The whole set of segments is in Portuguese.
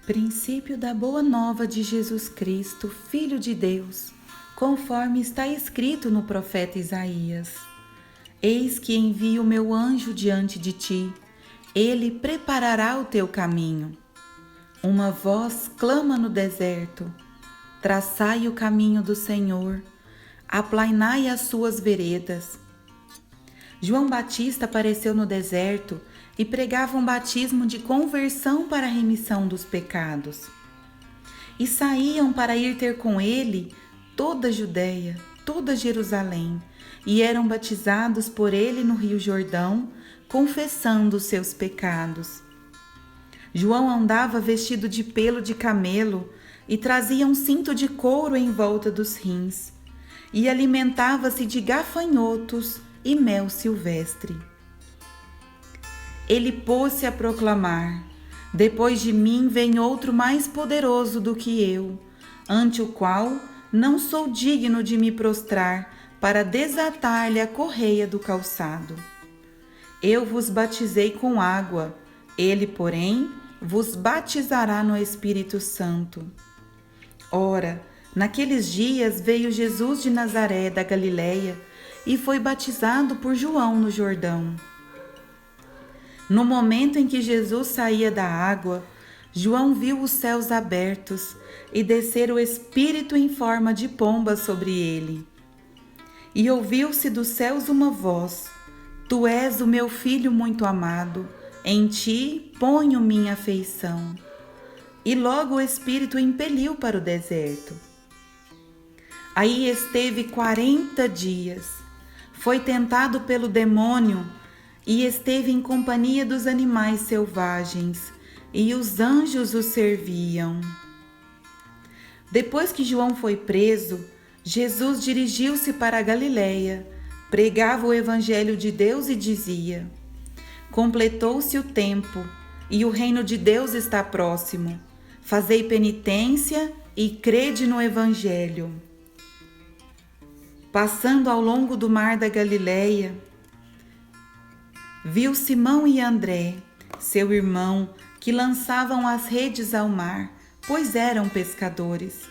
Princípio da Boa Nova de Jesus Cristo, Filho de Deus, conforme está escrito no profeta Isaías. Eis que envio o meu anjo diante de ti, ele preparará o teu caminho. Uma voz clama no deserto: traçai o caminho do Senhor, aplainai as suas veredas. João Batista apareceu no deserto e pregava um batismo de conversão para a remissão dos pecados. E saíam para ir ter com ele toda a Judéia, toda Jerusalém, e eram batizados por ele no Rio Jordão, confessando os seus pecados. João andava vestido de pelo de camelo e trazia um cinto de couro em volta dos rins, e alimentava-se de gafanhotos e mel silvestre. Ele pôs-se a proclamar: depois de mim vem outro mais poderoso do que eu, ante o qual não sou digno de me prostrar para desatar-lhe a correia do calçado. Eu vos batizei com água, ele, porém, vos batizará no Espírito Santo. Ora, naqueles dias veio Jesus de Nazaré da Galileia e foi batizado por João no Jordão. No momento em que Jesus saía da água, João viu os céus abertos e descer o Espírito em forma de pomba sobre ele. E ouviu-se dos céus uma voz: Tu és o meu filho muito amado, em ti ponho minha afeição. E logo o Espírito o impeliu para o deserto. Aí esteve 40 dias, foi tentado pelo demônio e esteve em companhia dos animais selvagens, e os anjos o serviam. Depois que João foi preso, Jesus dirigiu-se para a Galileia, pregava o Evangelho de Deus e dizia: completou-se o tempo, e o reino de Deus está próximo. Fazei penitência e crede no Evangelho. Passando ao longo do mar da Galileia, viu Simão e André, seu irmão, que lançavam as redes ao mar, pois eram pescadores.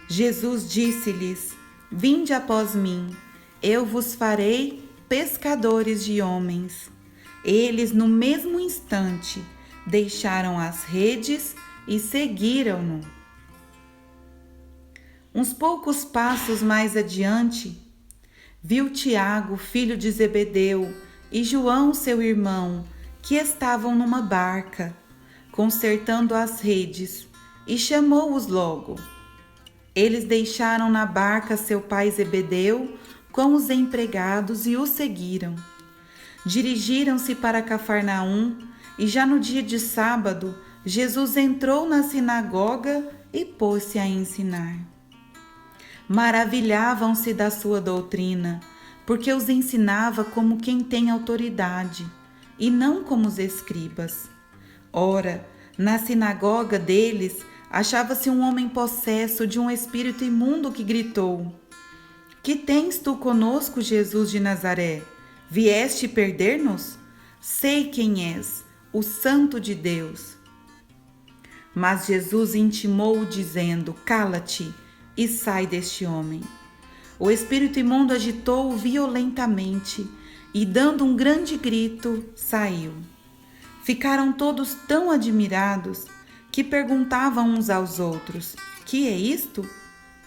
Jesus disse-lhes: vinde após mim, eu vos farei pescadores de homens. Eles, no mesmo instante, deixaram as redes e seguiram-no. Uns poucos passos mais adiante, viu Tiago, filho de Zebedeu, e João, seu irmão, que estavam numa barca, consertando as redes, e chamou-os logo. Eles deixaram na barca seu pai Zebedeu com os empregados e o seguiram. Dirigiram-se para Cafarnaum, e já no dia de sábado, Jesus entrou na sinagoga e pôs-se a ensinar. Maravilhavam-se da sua doutrina, porque os ensinava como quem tem autoridade, e não como os escribas. Ora, na sinagoga deles achava-se um homem possesso de um espírito imundo que gritou: que tens tu conosco, Jesus de Nazaré? Vieste perder-nos? Sei quem és, o Santo de Deus. Mas Jesus intimou-o, dizendo: cala-te e sai deste homem. O espírito imundo agitou-o violentamente e, dando um grande grito, saiu. Ficaram todos tão admirados que perguntavam uns aos outros: que é isto?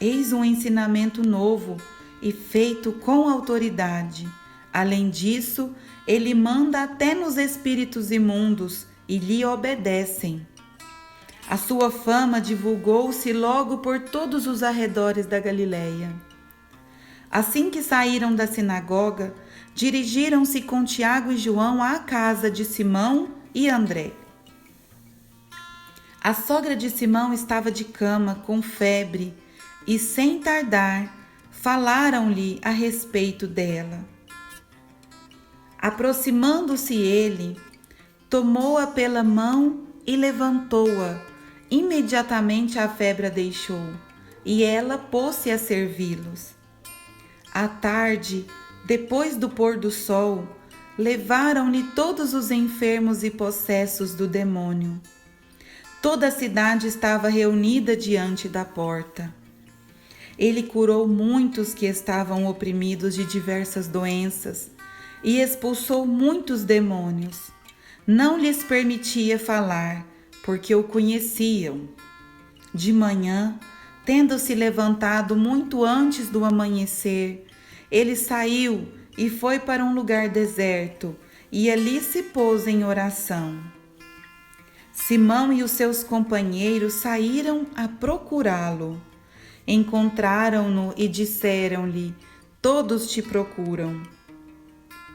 Eis um ensinamento novo e feito com autoridade. Além disso, ele manda até nos espíritos imundos e lhe obedecem. A sua fama divulgou-se logo por todos os arredores da Galileia. Assim que saíram da sinagoga, dirigiram-se com Tiago e João à casa de Simão e André. A sogra de Simão estava de cama, com febre, e sem tardar, falaram-lhe a respeito dela. Aproximando-se ele, tomou-a pela mão e levantou-a. Imediatamente a febre a deixou, e ela pôs-se a servi-los. À tarde, depois do pôr do sol, levaram-lhe todos os enfermos e possessos do demônio. Toda a cidade estava reunida diante da porta. Ele curou muitos que estavam oprimidos de diversas doenças e expulsou muitos demônios. Não lhes permitia falar, porque o conheciam. De manhã, tendo-se levantado muito antes do amanhecer, ele saiu e foi para um lugar deserto, e ali se pôs em oração. Simão e os seus companheiros saíram a procurá-lo. Encontraram-no e disseram-lhe: todos te procuram.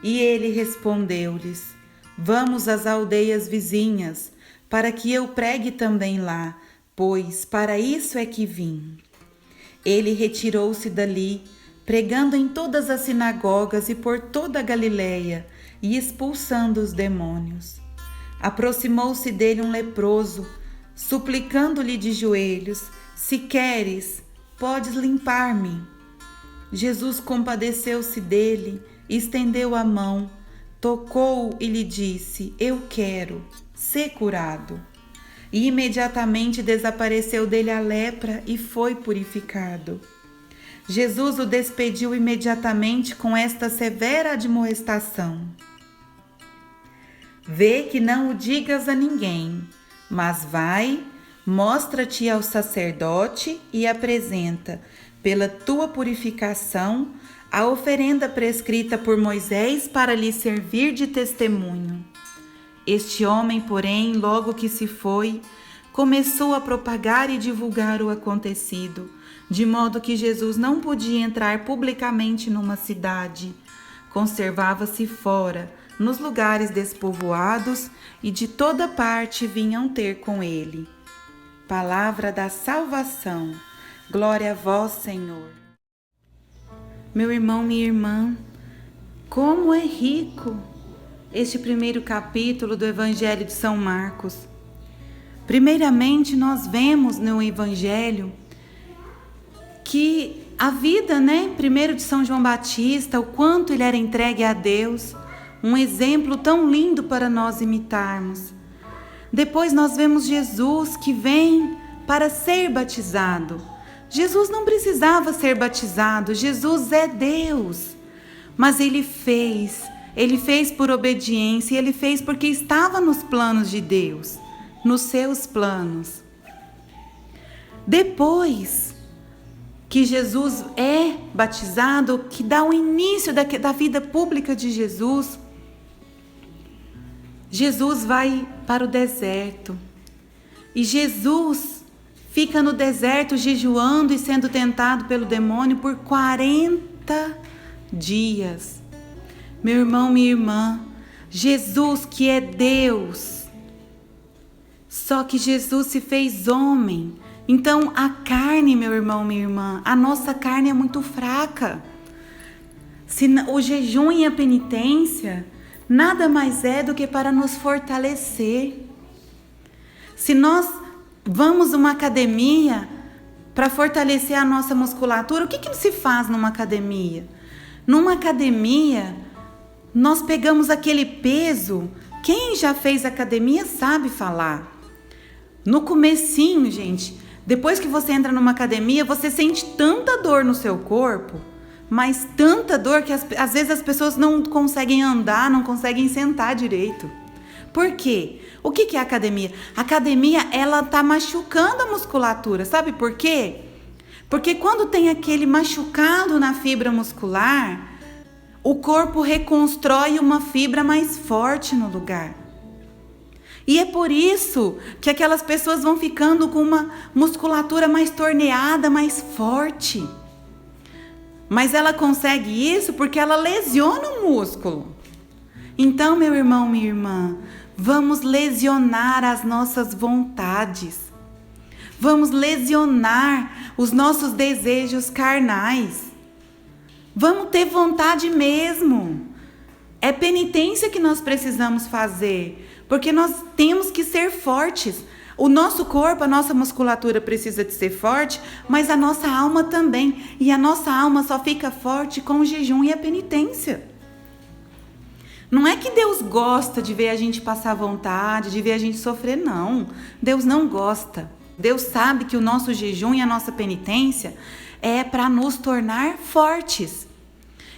E ele respondeu-lhes: vamos às aldeias vizinhas, para que eu pregue também lá, pois para isso é que vim. Ele retirou-se dali, pregando em todas as sinagogas e por toda a Galileia, e expulsando os demônios. Aproximou-se dele um leproso, suplicando-lhe de joelhos: se queres, podes limpar-me. Jesus compadeceu-se dele, estendeu a mão, tocou-o e lhe disse: eu quero, sê curado. E imediatamente desapareceu dele a lepra e foi purificado. Jesus o despediu imediatamente com esta severa admoestação: vê que não o digas a ninguém, mas vai, mostra-te ao sacerdote e apresenta, pela tua purificação, a oferenda prescrita por Moisés para lhe servir de testemunho. Este homem, porém, logo que se foi, começou a propagar e divulgar o acontecido, de modo que Jesus não podia entrar publicamente numa cidade. Conservava-se fora, nos lugares despovoados, e de toda parte vinham ter com ele. Palavra da salvação. Glória a vós, Senhor. Meu irmão, minha irmã, como é rico este primeiro capítulo do Evangelho de São Marcos. Primeiramente, nós vemos no Evangelho que a vida, primeiro de São João Batista, o quanto ele era entregue a Deus, um exemplo tão lindo para nós imitarmos. Depois nós vemos Jesus que vem para ser batizado. Jesus não precisava ser batizado, Jesus é Deus, mas ele fez por obediência, ele fez porque estava nos planos de Deus, nos seus planos. Depois que Jesus é batizado, que dá o início da vida pública de Jesus, Jesus vai para o deserto. E Jesus fica no deserto jejuando e sendo tentado pelo demônio por 40 dias. Meu irmão, minha irmã, Jesus que é Deus, só que Jesus se fez homem. Então a carne, meu irmão, minha irmã, a nossa carne é muito fraca. O jejum e a penitência nada mais é do que para nos fortalecer. Se nós vamos a uma academia para fortalecer a nossa musculatura, o que se faz numa academia? Numa academia, nós pegamos aquele peso. Quem já fez academia sabe falar. No comecinho, gente, depois que você entra numa academia, você sente tanta dor no seu corpo, mas tanta dor que às vezes as pessoas não conseguem andar, não conseguem sentar direito. Por quê? O que é a academia? A academia, ela tá machucando a musculatura. Sabe por quê? Porque quando tem aquele machucado na fibra muscular, o corpo reconstrói uma fibra mais forte no lugar. E é por isso que aquelas pessoas vão ficando com uma musculatura mais torneada, mais forte. Mas ela consegue isso porque ela lesiona o músculo. Então, meu irmão, minha irmã, vamos lesionar as nossas vontades. Vamos lesionar os nossos desejos carnais. Vamos ter vontade mesmo. É penitência que nós precisamos fazer, porque nós temos que ser fortes. O nosso corpo, a nossa musculatura precisa de ser forte, mas a nossa alma também. E a nossa alma só fica forte com o jejum e a penitência. Não é que Deus gosta de ver a gente passar vontade, de ver a gente sofrer, não. Deus não gosta. Deus sabe que o nosso jejum e a nossa penitência é para nos tornar fortes.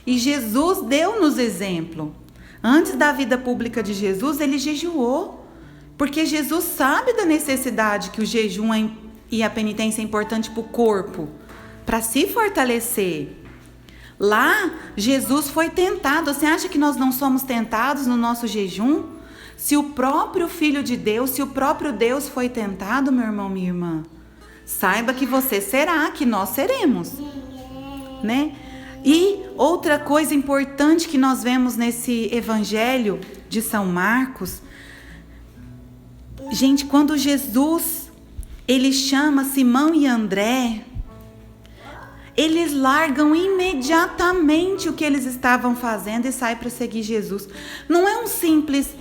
E Jesus deu-nos exemplo. Antes da vida pública de Jesus, ele jejuou. Porque Jesus sabe da necessidade que o jejum e a penitência é importante para o corpo, para se fortalecer. Lá, Jesus foi tentado. Você acha que nós não somos tentados no nosso jejum? Se o próprio Filho de Deus, se o próprio Deus foi tentado, meu irmão, minha irmã, saiba que você será, que nós seremos, né? E outra coisa importante que nós vemos nesse Evangelho de São Marcos, gente, quando Jesus, ele chama Simão e André, eles largam imediatamente o que eles estavam fazendo e saem para seguir Jesus. Não é um simples,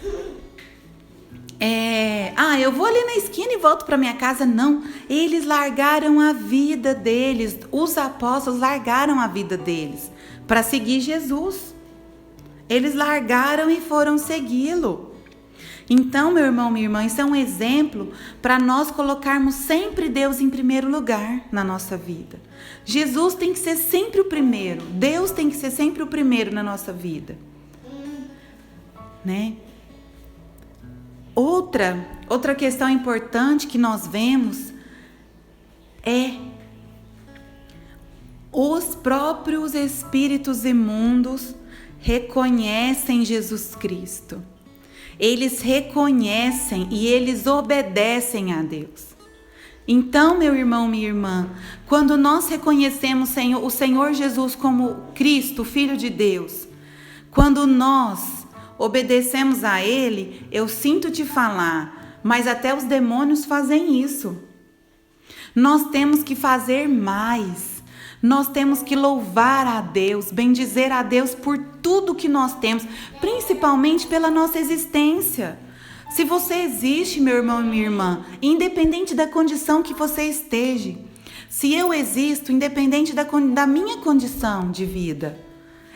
eu vou ali na esquina e volto para minha casa. Não, eles largaram a vida deles, os apóstolos largaram a vida deles para seguir Jesus. Eles largaram e foram segui-lo. Então, meu irmão, minha irmã, isso é um exemplo para nós colocarmos sempre Deus em primeiro lugar na nossa vida. Jesus tem que ser sempre o primeiro. Deus tem que ser sempre o primeiro na nossa vida, né? Outra questão importante que nós vemos é os próprios espíritos imundos reconhecem Jesus Cristo. Eles reconhecem e eles obedecem a Deus. Então, meu irmão, minha irmã, quando nós reconhecemos o Senhor Jesus como Cristo, Filho de Deus, quando nós obedecemos a Ele, eu sinto te falar, mas até os demônios fazem isso. Nós temos que fazer mais. Nós temos que louvar a Deus, bendizer a Deus por tudo que nós temos, principalmente pela nossa existência. Se você existe, meu irmão e minha irmã, independente da condição que você esteja, se eu existo, independente da minha condição de vida,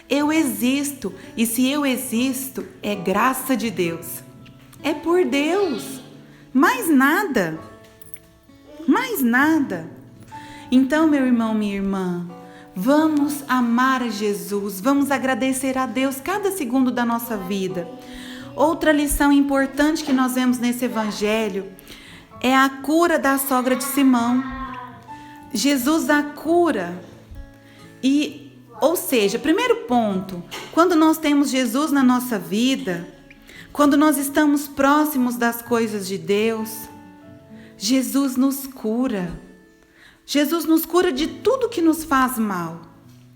eu existo, e se eu existo, é graça de Deus, é por Deus, mais nada, mais nada. Então, meu irmão, minha irmã, vamos amar a Jesus, vamos agradecer a Deus cada segundo da nossa vida. Outra lição importante que nós vemos nesse evangelho é a cura da sogra de Simão. Jesus a cura. Ou seja, primeiro ponto, quando nós temos Jesus na nossa vida, quando nós estamos próximos das coisas de Deus, Jesus nos cura. Jesus nos cura de tudo que nos faz mal.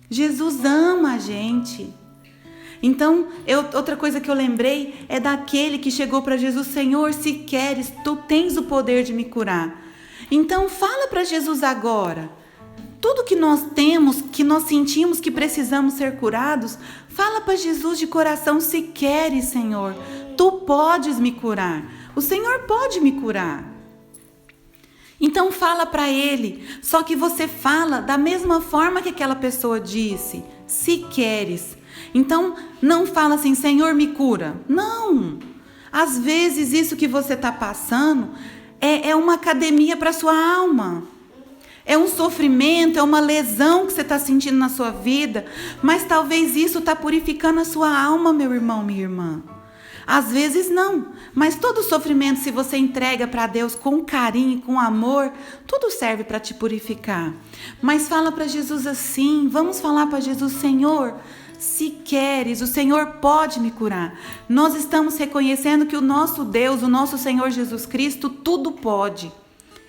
Jesus ama a gente. Então, outra coisa que eu lembrei é daquele que chegou para Jesus: Senhor, se queres, tu tens o poder de me curar. Então, fala para Jesus agora. Tudo que nós temos, que nós sentimos que precisamos ser curados, fala para Jesus de coração: se queres, Senhor, tu podes me curar. O Senhor pode me curar. Então fala para ele, só que você fala da mesma forma que aquela pessoa disse, se queres. Então não fala assim: Senhor, me cura. Não, às vezes isso que você está passando é uma academia para sua alma. É um sofrimento, é uma lesão que você está sentindo na sua vida, mas talvez isso está purificando a sua alma, meu irmão, minha irmã. Às vezes não, mas todo sofrimento, se você entrega para Deus com carinho, com amor, tudo serve para te purificar. Mas fala para Jesus assim, vamos falar para Jesus: Senhor, se queres, o Senhor pode me curar. Nós estamos reconhecendo que o nosso Deus, o nosso Senhor Jesus Cristo, tudo pode.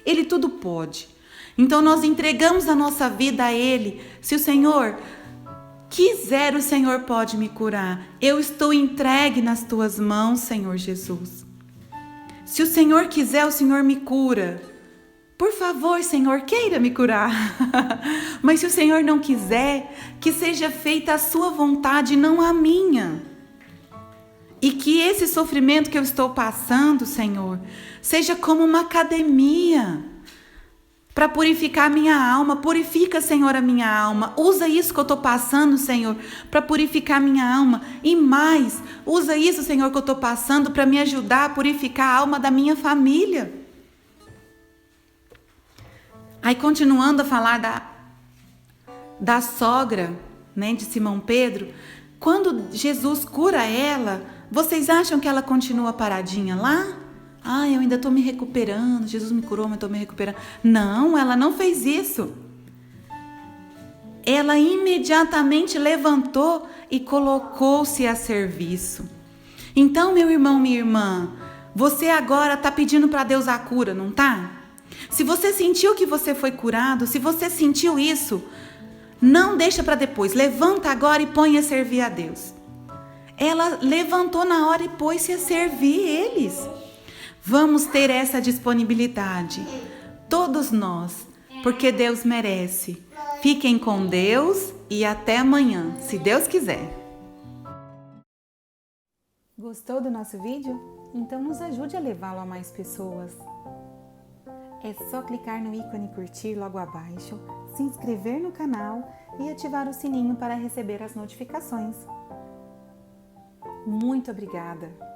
Ele tudo pode. Então nós entregamos a nossa vida a Ele. Se o Senhor quiser, o Senhor pode me curar. Eu estou entregue nas tuas mãos, Senhor Jesus. Se o Senhor quiser, o Senhor me cura. Por favor, Senhor, queira me curar. Mas se o Senhor não quiser, que seja feita a sua vontade, não a minha. E que esse sofrimento que eu estou passando, Senhor, seja como uma academia para purificar a minha alma. Purifica, Senhor, a minha alma. Usa isso que eu estou passando, Senhor, para purificar a minha alma. E mais, usa isso, Senhor, que eu estou passando para me ajudar a purificar a alma da minha família. Aí, continuando a falar da sogra, né, de Simão Pedro, quando Jesus cura ela, vocês acham que ela continua paradinha lá? Ah, eu ainda estou me recuperando, Jesus me curou, mas estou me recuperando. Não, ela não fez isso. Ela imediatamente levantou e colocou-se a serviço. Então, meu irmão, minha irmã, você agora está pedindo para Deus a cura, não tá? Se você sentiu que você foi curado, se você sentiu isso, não deixa para depois. Levanta agora e põe a servir a Deus. Ela levantou na hora e pôs-se a servir eles. Vamos ter essa disponibilidade, todos nós, porque Deus merece. Fiquem com Deus e até amanhã, se Deus quiser. Gostou do nosso vídeo? Então nos ajude a levá-lo a mais pessoas. É só clicar no ícone curtir logo abaixo, se inscrever no canal e ativar o sininho para receber as notificações. Muito obrigada!